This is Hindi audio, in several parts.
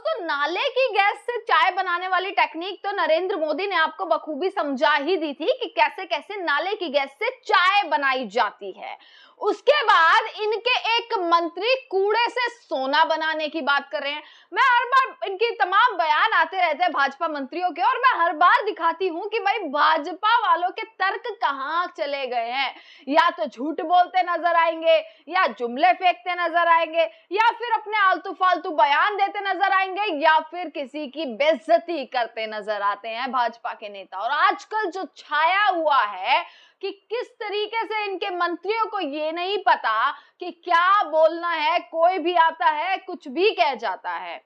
दोस्तों, नाले की गैस से चाय बनाने वाली टेक्निक तो नरेंद्र मोदी ने आपको बखूबी समझा ही दी थी कि कैसे कैसे नाले की गैस से चाय बनाई जाती है। उसके बाद इनके एक मंत्री कूड़े से सोना बनाने की बात कर रहे हैं। मैं हर बार इनकी तमाम बयान आते रहते हैं भाजपा मंत्रियों के, और मैं हर बार दिखाती हूं कि भाई भाजपा वालों के तर्क कहां चले गए हैं। या तो झूठ बोलते नजर आएंगे, या जुमले फेंकते नजर आएंगे, या फिर अपने आलतू फालतू बयान देते नजर आएंगे, या फिर किसी की बेइज्जती करते नजर आते हैं भाजपा के नेता। और आजकल जो छाया हुआ है कि किस तरीके से इनके मंत्रियों को ये नहीं पता कि क्या बोलना है, कोई भी आता है कुछ भी कह जाता है।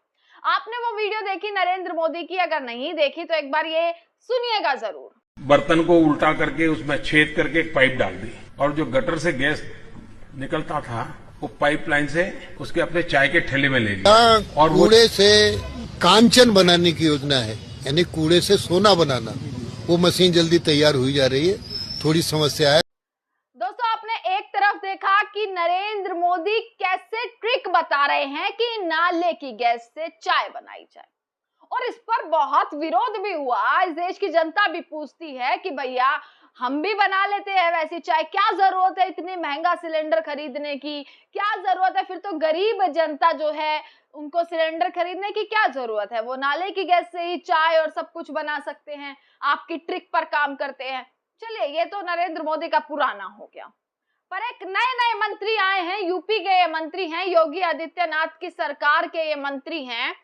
आपने वो वीडियो देखी नरेंद्र मोदी की? अगर नहीं देखी तो एक बार ये सुनिएगा जरूर। बर्तन को उल्टा करके उसमें छेद करके एक पाइप डाल दी, और जो गटर से गैस निकलता था वो पाइपलाइन से उसके अपने चाय के ठेले में ले लिया। और कूड़े से कांचन बनाने की योजना है, यानी कूड़े से सोना बनाना। वो मशीन जल्दी तैयार हुई जा रही है, थोड़ी समस्या है। दोस्तों, आपने एक तरफ देखा कि नरेंद्र मोदी कैसे ट्रिक बता रहे हैं कि नाले की गैस से चाय बनाई जाए, और इस पर बहुत विरोध भी हुआ। इस देश की जनता भी पूछती है कि भैया हम भी बना लेते हैं वैसी चाय, क्या जरूरत है इतनी महंगा सिलेंडर खरीदने की, क्या जरूरत है? फिर तो गरीब जनता जो है उनको सिलेंडर खरीदने की क्या जरूरत है, वो नाले की गैस से ही चाय और सब कुछ बना सकते हैं, आपकी ट्रिक पर काम करते हैं। चलिए, ये तो नरेंद्र मोदी का पुराना हो गया। पर एक नए नए मंत्री आए हैं, यूपी के ये मंत्री हैं, योगी आदित्यनाथ की सरकार के ये मंत्री हैं,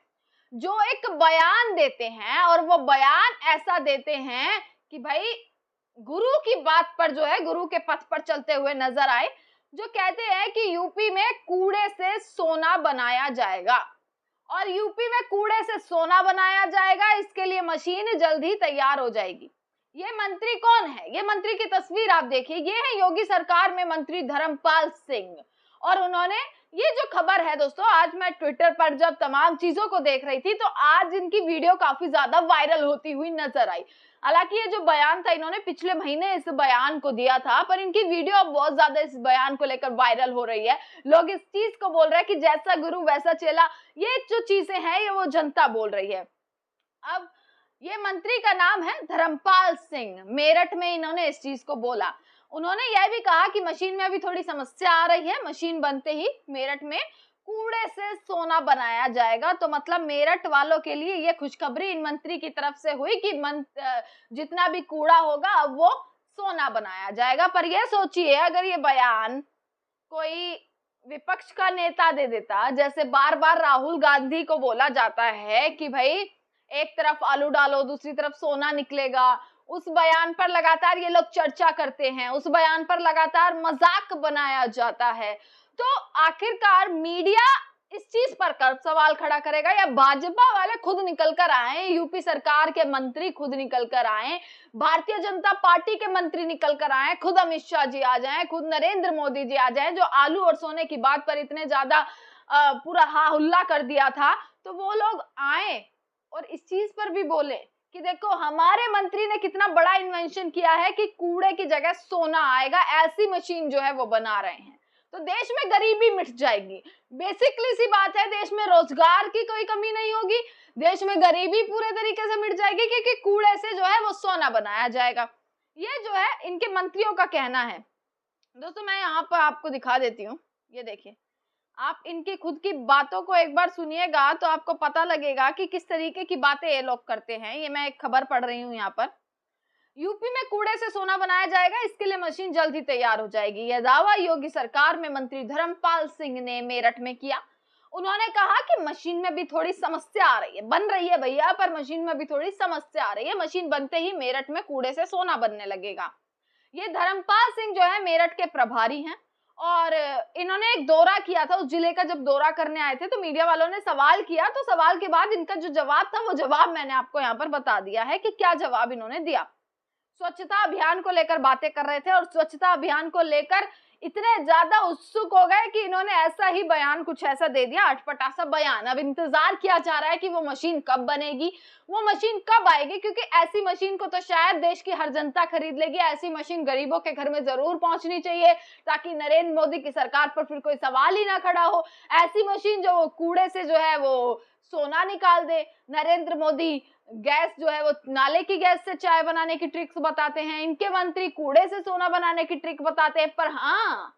जो एक बयान देते हैं, और वो बयान ऐसा देते हैं कि भाई गुरु की बात पर जो है, गुरु के पथ पर चलते हुए नजर आए, जो कहते हैं कि यूपी में कूड़े से सोना बनाया जाएगा। और यूपी में कूड़े से सोना बनाया जाएगा, इसके लिए मशीन जल्द ही तैयार हो जाएगी। ये मंत्री कौन है? ये मंत्री की तस्वीर आप देखिए, ये है योगी सरकार में मंत्री धर्मपाल सिंह। और उन्होंने, ये जो खबर है दोस्तों, आज मैं ट्विटर पर जब तमाम चीजों को देख रही थी तो आज इनकी वीडियो काफी ज्यादा वायरल होती हुई नजर आई। हालांकि ये जो बयान था, इन्होंने पिछले महीने इस बयान को दिया था, पर इनकी वीडियो अब बहुत ज्यादा इस बयान को लेकर वायरल हो रही है। लोग इस चीज को बोल रहे हैं कि जैसा गुरु वैसा चेला। ये जो चीजें हैं ये वो जनता बोल रही है। अब ये मंत्री का नाम है धर्मपाल सिंह, मेरठ में इन्होंने इस चीज को बोला। उन्होंने यह भी कहा कि मशीन में अभी थोड़ी समस्या आ रही है, मशीन बनते ही मेरठ में कूड़े से सोना बनाया जाएगा। तो मतलब मेरठ वालों के लिए ये खुशखबरी इन मंत्री की तरफ से हुई कि जितना भी कूड़ा होगा अब वो सोना बनाया जाएगा। पर ये सोचिए, अगर ये बयान कोई विपक्ष का नेता दे देता, जैसे बार बार राहुल गांधी को बोला जाता है कि भाई एक तरफ आलू डालो दूसरी तरफ सोना निकलेगा, उस बयान पर लगातार ये लोग चर्चा करते हैं, उस बयान पर लगातार मजाक बनाया जाता है, तो आखिरकार मीडिया इस चीज पर कब सवाल खड़ा करेगा? या भाजपा वाले खुद निकल कर आए, यूपी सरकार के मंत्री खुद निकल कर आए, भारतीय जनता पार्टी के मंत्री निकल कर आए, खुद अमित शाह जी आ जाएं, खुद नरेंद्र मोदी जी आ जाएं, जो आलू और सोने की बात पर इतने ज्यादा पूरा हा हुल्ला कर दिया था, तो वो लोग आए और इस चीज पर भी बोले कि देखो हमारे मंत्री ने कितना बड़ा इन्वेंशन किया है कि कूड़े की जगह सोना आएगा, ऐसी मशीन जो है वो बना रहे हैं। तो देश में गरीबी मिट जाएगी। बेसिकली सी बात है, देश में रोजगार की कोई कमी नहीं होगी, देश में गरीबी पूरे तरीके से मिट जाएगी, क्योंकि कूड़े से जो है वो सोना बनाया जाएगा। ये जो है इनके मंत्रियों का कहना है। दोस्तों, मैं यहाँ पर आपको दिखा देती हूँ, ये देखिए, आप इनकी खुद की बातों को एक बार सुनिएगा तो आपको पता लगेगा कि किस तरीके की बातें ये लोग करते हैं। ये मैं एक खबर पढ़ रही हूँ यहाँ पर, यूपी में कूड़े से सोना बनाया जाएगा, इसके लिए मशीन जल्द ही तैयार हो जाएगी। यह दावा योगी सरकार में मंत्री धर्मपाल सिंह ने मेरठ में किया। उन्होंने कहा कि मशीन में भी थोड़ी समस्या आ रही है, बन रही है भैया, पर मशीन में भी थोड़ी समस्या आ रही है। मशीन बनते ही मेरठ में कूड़े से सोना बनने लगेगा। ये धर्मपाल सिंह जो है मेरठ के प्रभारी हैं, और इन्होंने एक दौरा किया था। उस जिले का जब दौरा करने आए थे तो मीडिया वालों ने सवाल किया, तो सवाल के बाद इनका जो जवाब था वो जवाब मैंने आपको यहाँ पर बता दिया है कि क्या जवाब इन्होंने दिया। स्वच्छता अभियान को लेकर बातें कर रहे थे, और स्वच्छता अभियान को लेकर इतने ज्यादा उत्सुक हो गए कि इन्होंने ऐसा ही बयान, कुछ ऐसा दे दिया, अटपटा सा बयान। अब इंतजार किया जा रहा है कि वो मशीन कब बनेगी, वो मशीन कब आएगी, क्योंकि ऐसी मशीन को तो शायद देश की हर जनता खरीद लेगी। ऐसी मशीन गरीबों के घर में जरूर पहुंचनी चाहिए, ताकि नरेंद्र मोदी की सरकार पर फिर कोई सवाल ही ना खड़ा हो। ऐसी मशीन जो कूड़े से जो है वो सोना निकाल दे। नरेंद्र मोदी गैस जो है वो नाले की गैस से चाय बनाने की ट्रिक्स बताते हैं, इनके मंत्री कूड़े से सोना बनाने की ट्रिक बताते हैं, पर हाँ,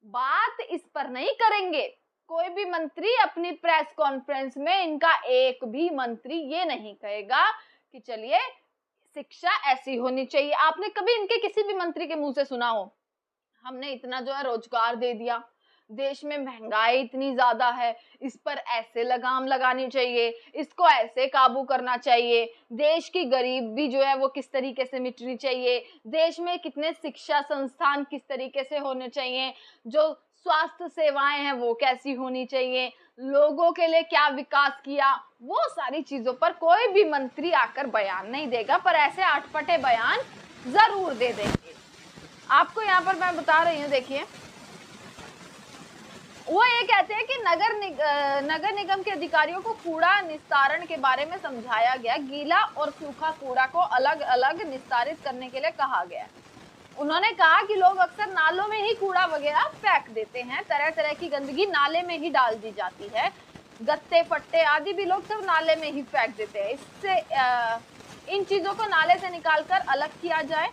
बात इस पर नहीं करेंगे। कोई भी मंत्री अपनी प्रेस कॉन्फ्रेंस में, इनका एक भी मंत्री ये नहीं कहेगा कि चलिए शिक्षा ऐसी होनी चाहिए। आपने कभी इनके किसी भी मंत्री के मुंह से सुना हो हमने इतना जो है रोजगार दे दिया, देश में महंगाई इतनी ज्यादा है, इस पर ऐसे लगाम लगानी चाहिए, इसको ऐसे काबू करना चाहिए, देश की गरीबी जो है वो किस तरीके से मिटनी चाहिए, देश में कितने शिक्षा संस्थान किस तरीके से होने चाहिए, जो स्वास्थ्य सेवाएं हैं वो कैसी होनी चाहिए, लोगों के लिए क्या विकास किया, वो सारी चीजों पर कोई भी मंत्री आकर बयान नहीं देगा, पर ऐसे अटपटे बयान जरूर दे देंगे। आपको यहाँ पर मैं बता रही हूँ, देखिए वो ये कहते हैं कि नगर निगम के अधिकारियों को कूड़ा निस्तारण के बारे में समझाया गया, गीला और सूखा कूड़ा को अलग अलग निस्तारित करने के लिए कहा गया। उन्होंने कहा कि लोग अक्सर नालों में ही कूड़ा वगैरह फेंक देते हैं, तरह तरह की गंदगी नाले में ही डाल दी जाती है, गत्ते फट्टे आदि भी लोग सब नाले में ही फेंक देते हैं। इससे इन चीजों को नाले से निकालकर अलग किया जाए,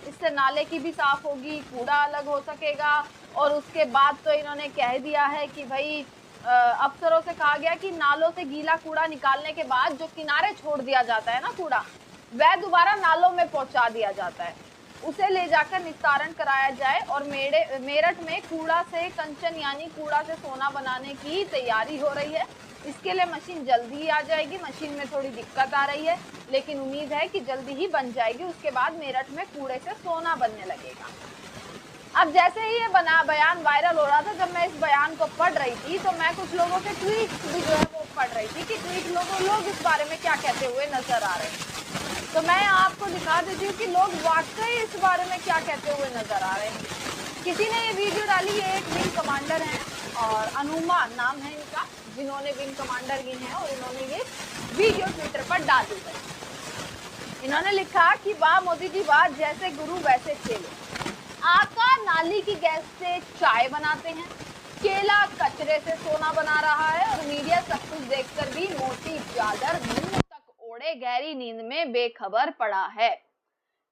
इससे नाले की भी साफ होगी, कूड़ा अलग हो सकेगा। और उसके बाद तो इन्होंने कह दिया है कि भाई अफसरों से कहा गया कि नालों से गीला कूड़ा निकालने के बाद जो किनारे छोड़ दिया जाता है ना कूड़ा, वह दोबारा नालों में पहुंचा दिया जाता है, उसे ले जाकर निस्तारण कराया जाए। और मेरठ में कूड़ा से कंचन यानी कूड़ा से सोना बनाने की तैयारी हो रही है, इसके लिए मशीन जल्दी ही आ जाएगी। मशीन में थोड़ी दिक्कत आ रही है, लेकिन उम्मीद है कि जल्दी ही बन जाएगी। उसके बाद मेरठ में कूड़े से सोना बनने लगेगा। अब जैसे ही ये बयान वायरल हो रहा था, जब मैं इस बयान को पढ़ रही थी तो मैं कुछ लोगों के ट्वीट भी जो है वो पढ़ रही थी कि ट्वीट लोग इस बारे में क्या कहते हुए नजर आ रहे हैं। तो मैं आपको दिखा देती हूँ कि लोग वाकई इस बारे में क्या कहते हुए नजर आ रहे हैं। किसी ने ये वीडियो डाली, ये एक विंग कमांडर है और अनुमा नाम है इनका, जिन्होंने विंग कमांडर की है, और इन्होंने ये वीडियो ट्विटर पर डाल दी है। इन्होंने लिखा कि वाह मोदी जी वाह, जैसे गुरु वैसे चेले, आका नाली की गैस से चाय बनाते हैं, केला कचरे से सोना बना रहा है, और मीडिया सब कुछ देखकर भी मोटी चादर मुंह तक ओढ़े गहरी नींद में बेखबर पड़ा है।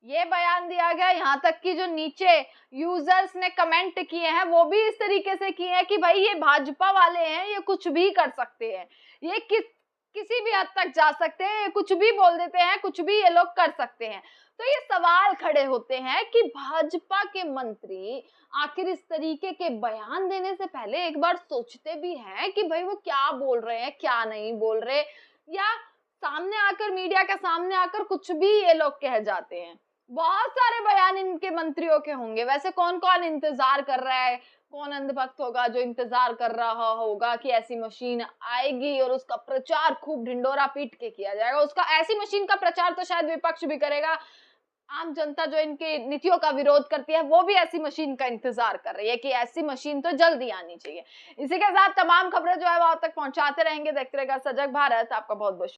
ये बयान दिया गया। यहाँ तक कि जो नीचे यूजर्स ने कमेंट किए हैं वो भी इस तरीके से किए हैं कि भाई ये भाजपा वाले हैं, ये कुछ भी कर सकते हैं, ये किसी भी हद तक जा सकते हैं, ये कुछ भी बोल देते हैं, कुछ भी ये लोग कर सकते हैं। तो ये सवाल खड़े होते हैं कि भाजपा के मंत्री आखिर इस तरीके के बयान देने से पहले एक बार सोचते भी हैं कि भाई वो क्या बोल रहे हैं, क्या नहीं बोल रहे, या सामने आकर मीडिया के सामने आकर कुछ भी ये लोग कह जाते हैं। बहुत सारे बयान इनके मंत्रियों के होंगे। वैसे कौन कौन इंतजार कर रहा है, कौन अंधभक्त होगा जो इंतजार कर रहा होगा कि ऐसी मशीन आएगी और उसका प्रचार खूब ढिंडोरा पीट के किया जाएगा। उसका ऐसी मशीन का प्रचार तो शायद विपक्ष भी करेगा, आम जनता जो इनकी नीतियों का विरोध करती है वो भी ऐसी मशीन का इंतजार कर रही है कि ऐसी मशीन तो जल्दी आनी चाहिए। इसी के साथ तमाम खबरें जो है वो आप तक पहुंचाते रहेंगे। देखते रहेगा सजग भारत। आपका बहुत बहुत